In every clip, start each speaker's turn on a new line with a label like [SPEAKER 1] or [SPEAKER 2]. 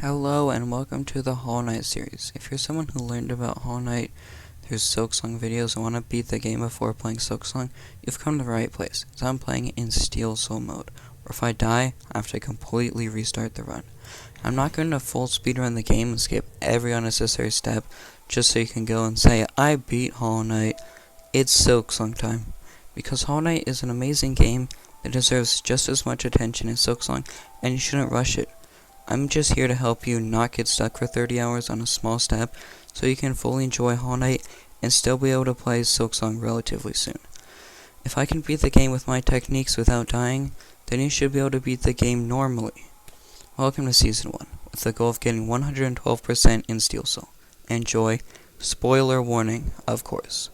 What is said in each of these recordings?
[SPEAKER 1] Hello and welcome to the Hollow Knight series. If you're someone who learned about Hollow Knight through Silksong videos and want to beat the game before playing Silksong, you've come to the right place, as I'm playing in Steel Soul mode, where if I die, I have to completely restart the run. I'm not going to full speedrun the game and skip every unnecessary step, just so you can go and say, I beat Hollow Knight, it's Silksong time. Because Hollow Knight is an amazing game that deserves just as much attention as Silksong, and you shouldn't rush it. I'm just here to help you not get stuck for 30 hours on a small step, so you can fully enjoy Hollow Knight and still be able to play Silksong relatively soon. If I can beat the game with my techniques without dying, then you should be able to beat the game normally. Welcome to Season 1, with the goal of getting 112% in Steel Soul. Enjoy. Spoiler warning, of course.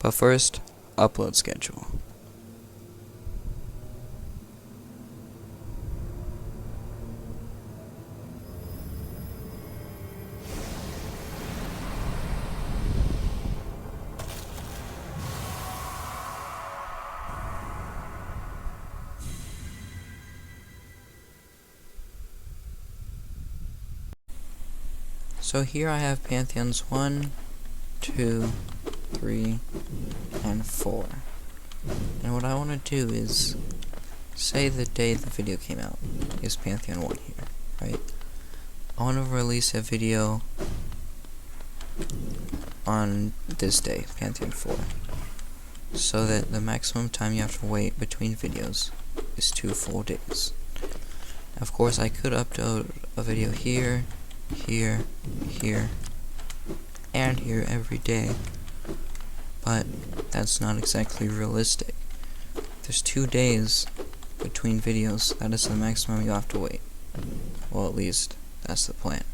[SPEAKER 1] But first, upload schedule. So here I have Pantheons 1, 2, 3, and 4. And what I want to do is say the day the video came out is Pantheon 1 here, right? I want to release a video on this day, Pantheon 4, so that the maximum time you have to wait between videos is 2 full days. Of course, I could upload a video here, here, and here every day, but that's not exactly realistic. There's 2 days between videos. That is the maximum you have to wait. Well, at least that's the plan.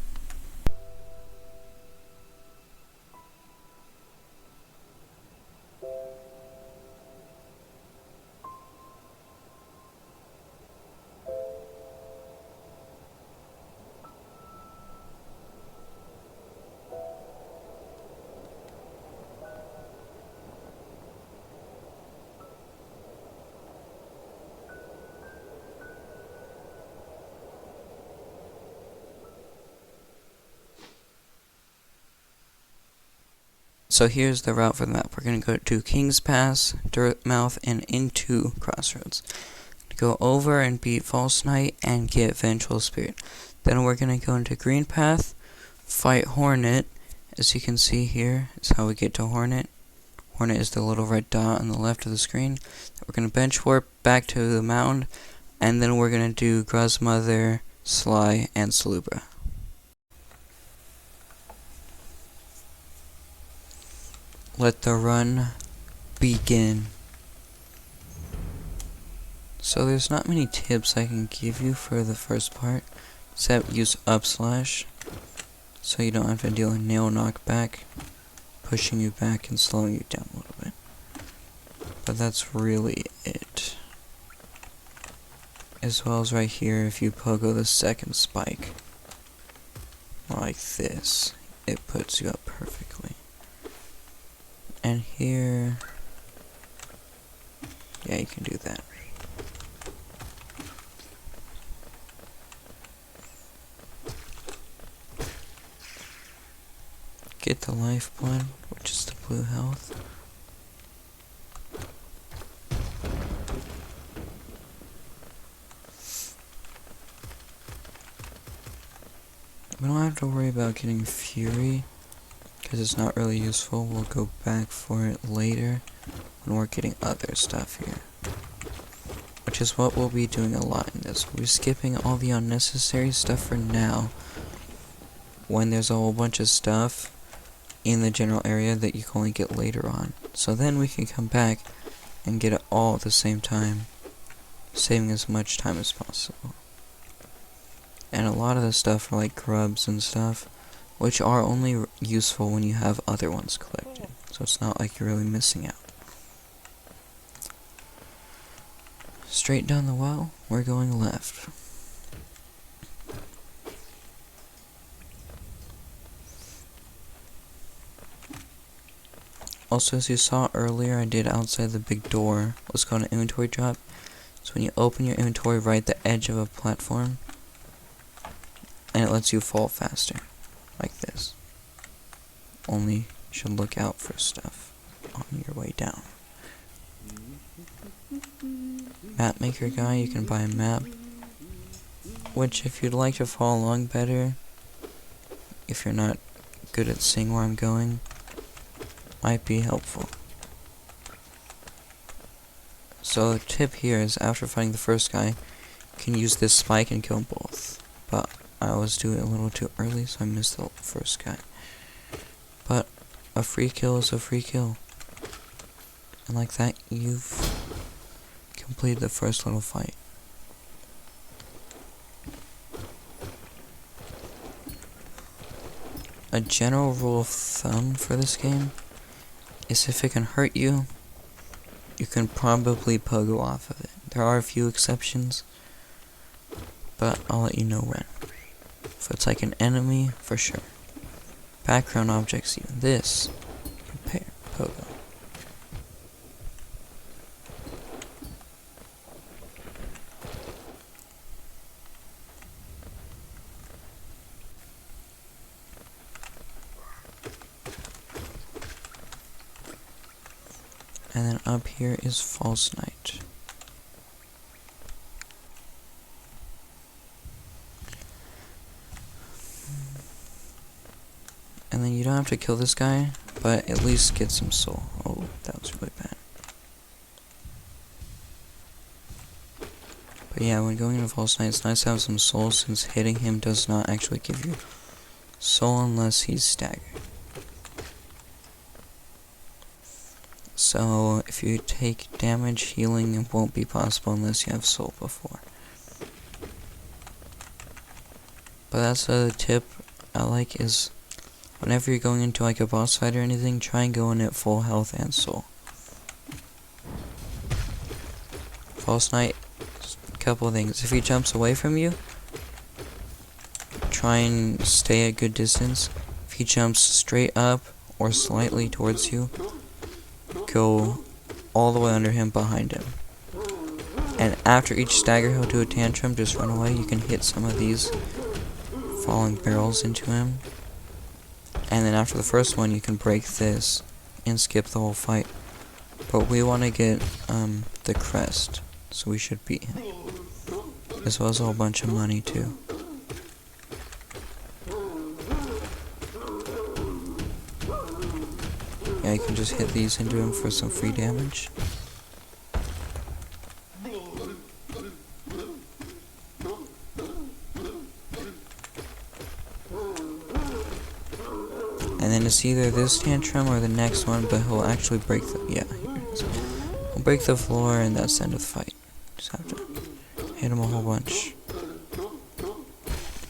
[SPEAKER 1] So here's the route for the map. We're going to go to King's Pass, Dirtmouth, and into Crossroads. Go over and beat False Knight and get Vengeful Spirit. Then we're going to go into Green Path, fight Hornet. As you can see here is how we get to Hornet. Hornet is the little red dot on the left of the screen. We're going to bench warp back to the mound, and then we're going to do Gruzmother, Sly, and Salubra. Let the run begin. So there's not many tips I can give you for the first part, except use up slash, so you don't have to deal with nail knockback, pushing you back and slowing you down a little bit. But that's really it. As well as right here, if you pogo the second spike, like this, it puts you up perfectly. And here, yeah, you can do that. Get the lifeblood, which is the blue health. We don't have to worry about getting Fury, because it's not really useful. We'll go back for it later when we're getting other stuff here, which is what we'll be doing a lot in this. We're skipping all the unnecessary stuff for now, when there's a whole bunch of stuff in the general area that you can only get later on. So then we can come back and get it all at the same time, saving as much time as possible. And a lot of the stuff are like grubs and stuff, which are only useful when you have other ones collected. So it's not like you're really missing out. Straight down the well, we're going left. Also, as you saw earlier, I did outside the big door what's called an inventory drop. So when you open your inventory right at the edge of a platform, and it lets you fall faster, like this. Only you should look out for stuff on your way down. Map maker guy, you can buy a map, which if you'd like to follow along better, if you're not good at seeing where I'm going, might be helpful. So the tip here is after fighting the first guy, you can use this spike and kill both. But I always do it a little too early, so I missed the first guy. But a free kill is a free kill. And like that, you've completed the first little fight. A general rule of thumb for this game is if it can hurt you, you can probably pogo off of it. There are a few exceptions, but I'll let you know when. If it's like an enemy, for sure. Background objects, even this, repair, pogo. And then up here is False Night. And then you don't have to kill this guy, but at least get some soul. Oh, that was really bad. But yeah, when going into False Night, it's nice to have some soul, since hitting him does not actually give you soul unless he's staggered. So if you take damage, healing won't be possible unless you have soul before. But that's a tip I like, is whenever you're going into like a boss fight or anything, try and go in at full health and soul. False Night, a couple of things. If he jumps away from you, try and stay a good distance. If he jumps straight up or slightly towards you, go all the way under him, behind him. And after each stagger, he'll do a tantrum, just run away. You can hit some of these falling barrels into him. And then after the first one, you can break this and skip the whole fight. But we want to get the crest, so we should beat him. As well as a whole bunch of money too. Yeah, you can just hit these into him for some free damage. And then it's either this tantrum or the next one, but he'll actually break the, yeah, here it is. He'll break the floor, and that's the end of the fight. Just have to hit him a whole bunch.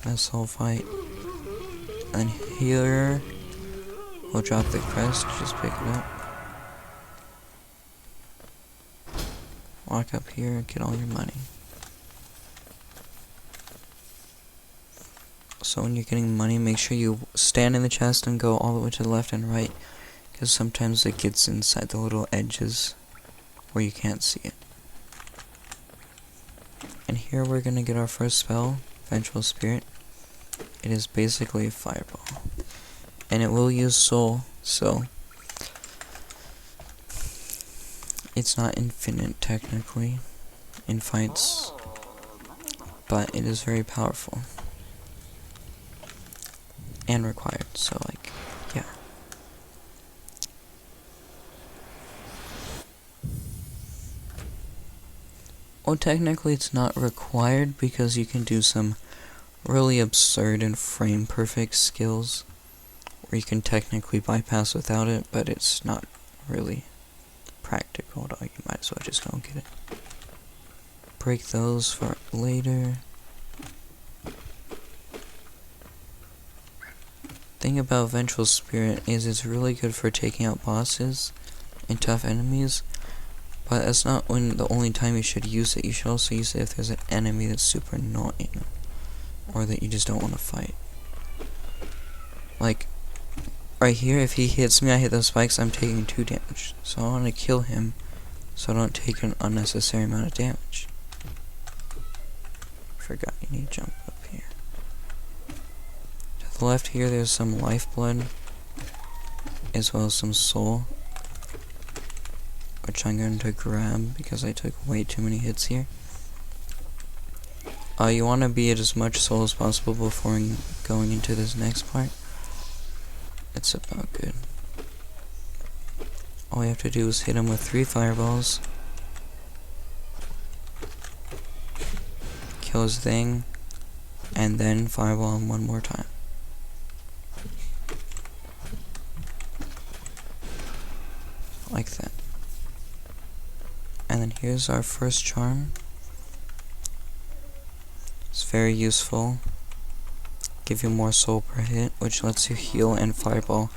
[SPEAKER 1] That's the whole fight. And here, we'll drop the crest, just pick it up. Walk up here and get all your money. So when you're getting money, make sure you stand in the chest and go all the way to the left and right, because sometimes it gets inside the little edges where you can't see it. And here we're gonna get our first spell, Vengeful Spirit. It is basically a fireball. And it will use soul, so it's not infinite technically in fights, but it is very powerful and required, so like, yeah. Well, technically it's not required, because you can do some really absurd and frame perfect skills where you can technically bypass without it, but it's not really practical, though. You might as well just go and get it. Break those for later. Thing about Vengeful Spirit is it's really good for taking out bosses and tough enemies, but that's not the only time you should use it. You should also use it if there's an enemy that's super annoying, or that you just don't want to fight. Like, right here, if he hits me, I hit those spikes, I'm taking 2 damage. So I want to kill him, so I don't take an unnecessary amount of damage. Forgot you need to jump up here. the left here, there's some lifeblood, as well as some soul, which I'm going to grab because I took way too many hits here. You want to be at as much soul as possible before going into this next part. It's about good. All you have to do is hit him with 3 fireballs, kill his thing, and then fireball him one more time. Like that. And then here's our first charm. It's very useful. Give you more soul per hit, which lets you heal and fireball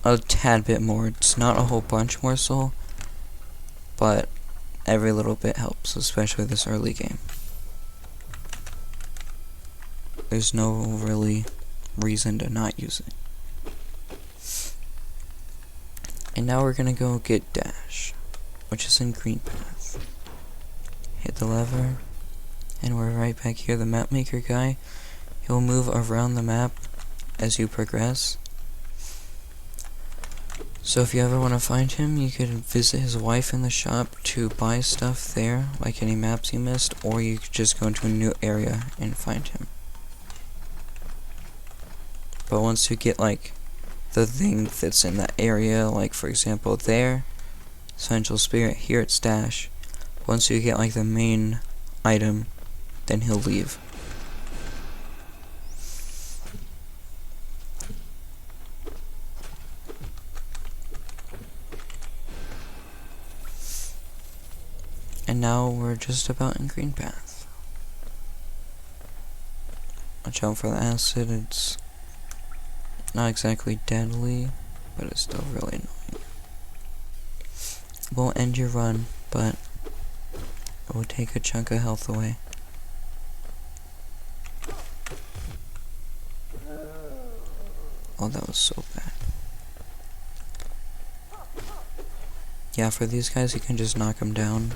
[SPEAKER 1] a tad bit more. It's not a whole bunch more soul, but every little bit helps, especially this early game. There's no really reason to not use it. And now we're gonna go get Dash, which is in green path. Hit the lever, and we're right back here. The map maker guy, he'll move around the map as you progress. So if you ever want to find him, you could visit his wife in the shop to buy stuff there, like any maps you missed, or you could just go into a new area and find him. But once you get like the thing that's in that area, like for example there, Essential Spirit, here it's Dash. Once you get like the main item, then he'll leave. And now we're just about in green path. Watch out for the acid. It's not exactly deadly, but it's still really annoying. It won't end your run, but it will take a chunk of health away. Oh, that was so bad. Yeah, for these guys, you can just knock them down.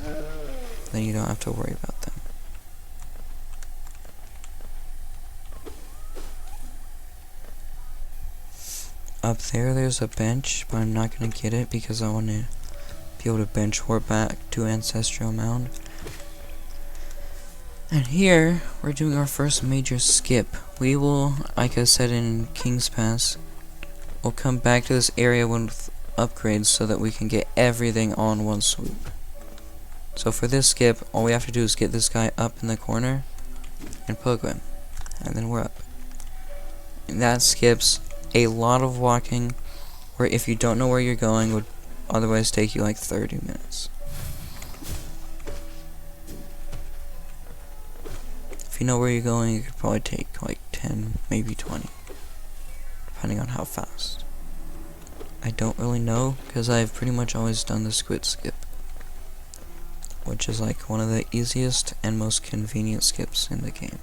[SPEAKER 1] Then you don't have to worry about them. Up there's a bench, but I'm not going to get it because I want to be able to bench warp back to Ancestral Mound. And here, we're doing our first major skip. We will, like I said in King's Pass, we'll come back to this area with upgrades so that we can get everything all in one swoop. So for this skip, all we have to do is get this guy up in the corner and poke him, and then we're up. And that skips a lot of walking, where if you don't know where you're going, would otherwise take you like 30 minutes. If you know where you're going, it could probably take like 10, maybe 20, depending on how fast. I don't really know, because I've pretty much always done the squid skip, which is like one of the easiest and most convenient skips in the game.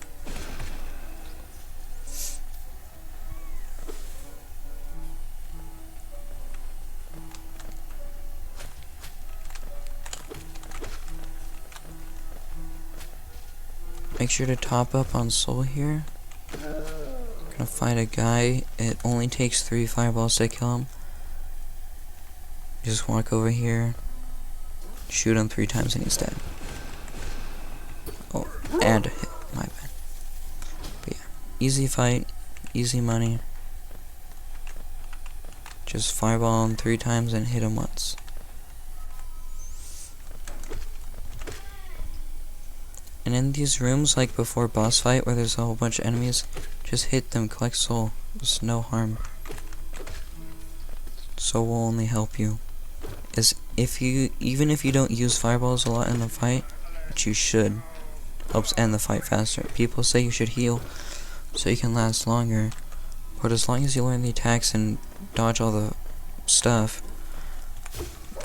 [SPEAKER 1] Make sure to top up on soul here. Gonna fight a guy. It only takes 3 fireballs to kill him. Just walk over here, shoot him 3 times and he's dead. Oh, and a hit, my bad. But yeah, easy fight, easy money. Just fireball him 3 times and hit him once. And in these rooms, like before boss fight where there's a whole bunch of enemies, just hit them, collect soul. There's no harm. Soul will only help you. Even if you don't use fireballs a lot in the fight, which you should, helps end the fight faster. People say you should heal so you can last longer, but as long as you learn the attacks and dodge all the stuff,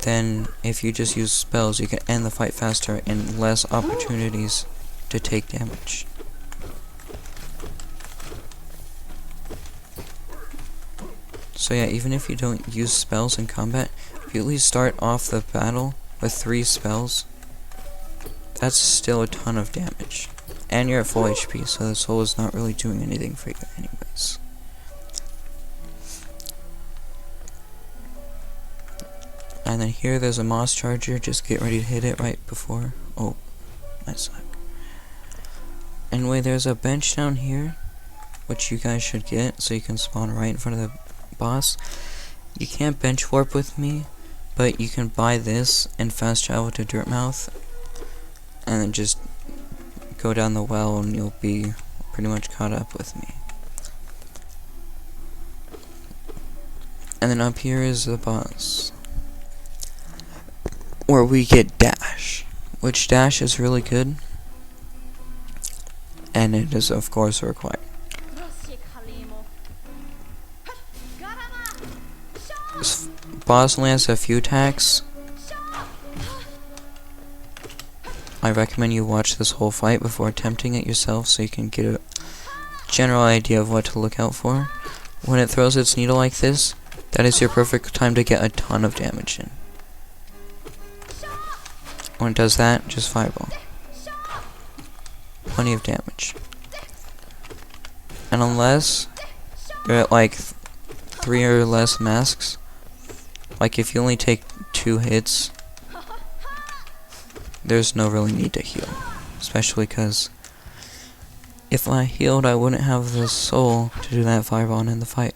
[SPEAKER 1] then if you just use spells, you can end the fight faster and less opportunities to take damage. So yeah, even if you don't use spells in combat, if you at least start off the battle with 3 spells, that's still a ton of damage. And you're at full HP, so the soul is not really doing anything for you anyways. And then here there's a moss charger, just get ready to hit it right before. Oh, I suck. Anyway, there's a bench down here, which you guys should get, so you can spawn right in front of the boss. You can't bench warp with me, but you can buy this and fast travel to Dirtmouth, and then just go down the well and you'll be pretty much caught up with me. And then up here is the boss, where we get dash, which dash is really good, and it is of course required. This boss only has a few attacks. I recommend you watch this whole fight before attempting it yourself so you can get a general idea of what to look out for. When it throws its needle like this, that is your perfect time to get a ton of damage in. When it does that, just fireball. Plenty of damage. And unless you're at like 3 or less masks, like if you only take 2 hits, there's no really need to heal. Especially because if I healed, I wouldn't have the soul to do that fireball and end the fight.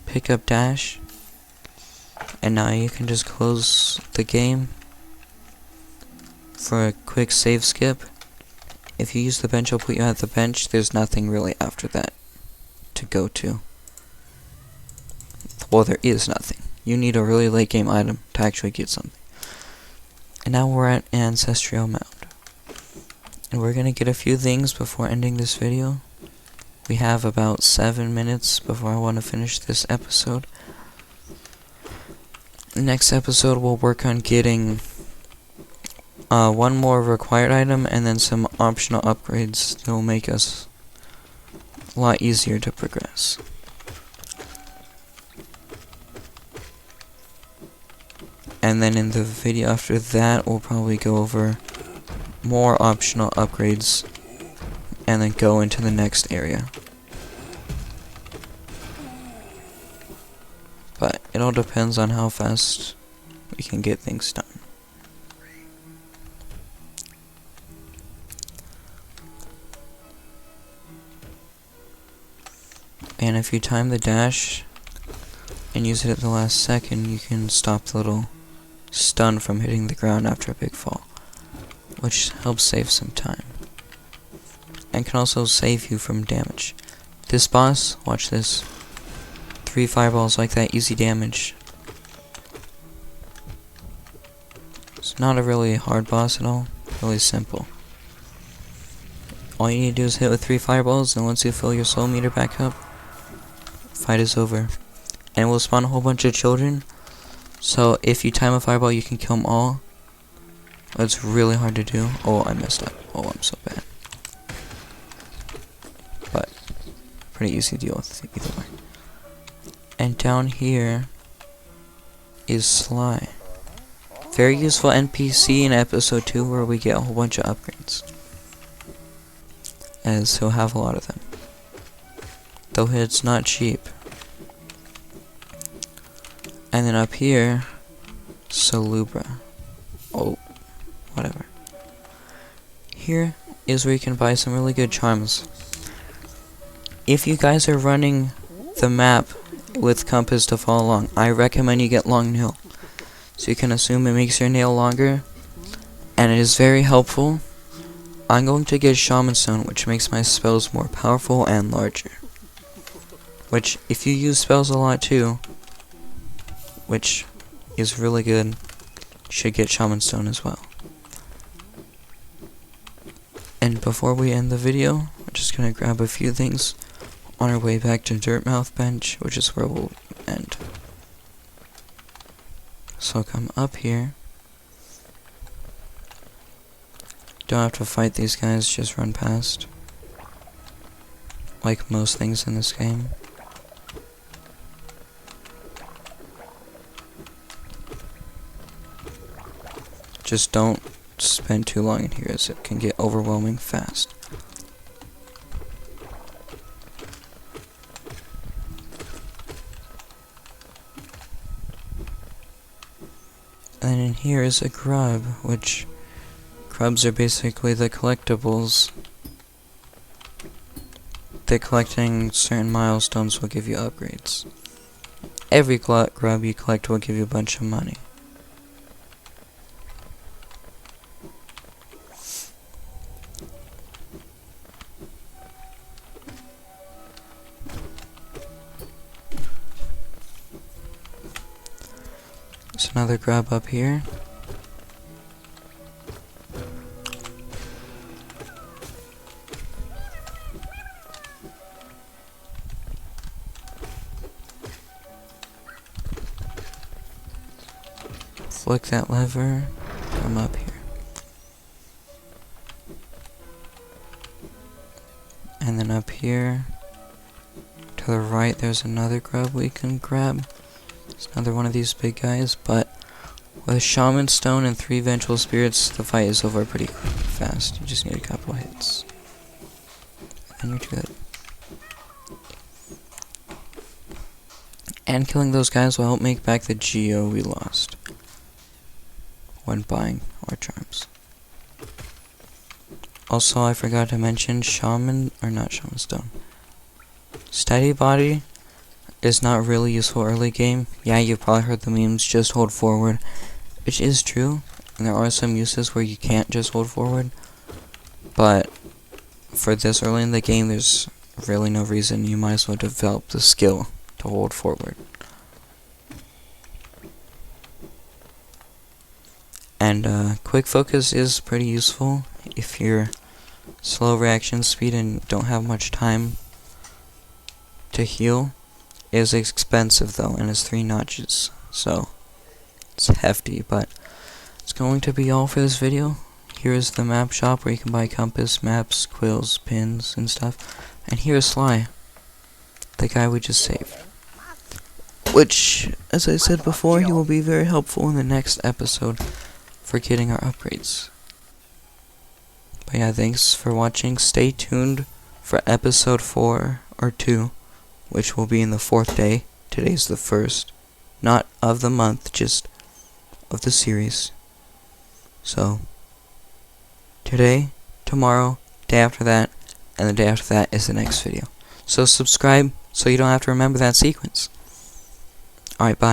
[SPEAKER 1] Pick up dash, and now you can just close the game for a quick save skip. If you use the bench, I'll put you at the bench. There's nothing really after that to go to. Well, there is nothing. You need a really late game item to actually get something. And now we're at Ancestral Mound. And we're gonna get a few things before ending this video. We have about 7 minutes before I want to finish this episode. Next episode we'll work on getting one more required item and then some optional upgrades that will make us a lot easier to progress. And then in the video after that, we'll probably go over more optional upgrades and then go into the next area. But it all depends on how fast we can get things done. And if you time the dash and use it at the last second, you can stop the little stun from hitting the ground after a big fall, which helps save some time and can also save you from damage. This boss, watch this, 3 fireballs like that, easy damage. It's not a really hard boss at all, really simple. All you need to do is hit with 3 fireballs, and once you fill your soul meter back up, fight is over. And we'll spawn a whole bunch of children. So if you time a fireball, you can kill them all. It's really hard to do. Oh, I messed up. Oh, I'm so bad. But pretty easy to deal with either way. And down here is Sly. Very useful NPC in episode 2 where we get a whole bunch of upgrades, as he'll have a lot of them. Though it's not cheap. And then up here, Salubra. Oh, whatever. Here is where you can buy some really good charms. If you guys are running the map with compass to follow along, I recommend you get long nail. So you can assume it makes your nail longer, and it is very helpful. I'm going to get Shaman Stone, which makes my spells more powerful and larger. Which, if you use spells a lot too, which is really good, you should get Shaman Stone as well. And before we end the video, we're just gonna grab a few things on our way back to Dirtmouth Bench, which is where we'll end. So come up here. Don't have to fight these guys, just run past. Like most things in this game. Just don't spend too long in here, as it can get overwhelming fast. then in here is a grub, which grubs are basically the collectibles that collecting certain milestones will give you upgrades. Every grub you collect will give you a bunch of money. There's another grub up here. Flick that lever, come up here. And then up here, to the right, there's another grub we can grab. It's another one of these big guys, but with Shaman Stone and 3 Vengeful Spirits, the fight is over pretty fast. You just need a couple hits. And you're good. And killing those guys will help make back the Geo we lost when buying our charms. Also, I forgot to mention Shaman Stone. Steady Body is not really useful early game. Yeah, you've probably heard the memes, just hold forward, which is true, and there are some uses where you can't just hold forward, but for this early in the game, there's really no reason. You might as well develop the skill to hold forward. And quick focus is pretty useful if you're slow reaction speed and don't have much time to heal. It is expensive though, and it's 3 notches, so it's hefty, but it's going to be all for this video. Here is the map shop where you can buy compass, maps, quills, pins, and stuff. And here is Sly, the guy we just saved, which, as I said before, he will be very helpful in the next episode for getting our upgrades. But yeah, thanks for watching. Stay tuned for episode 4 or 2, which will be in the 4th day. Today's the 1st, not of the month, just of the series. So today, tomorrow, day after that, and the day after that is the next video. So subscribe so you don't have to remember that sequence. Alright, bye.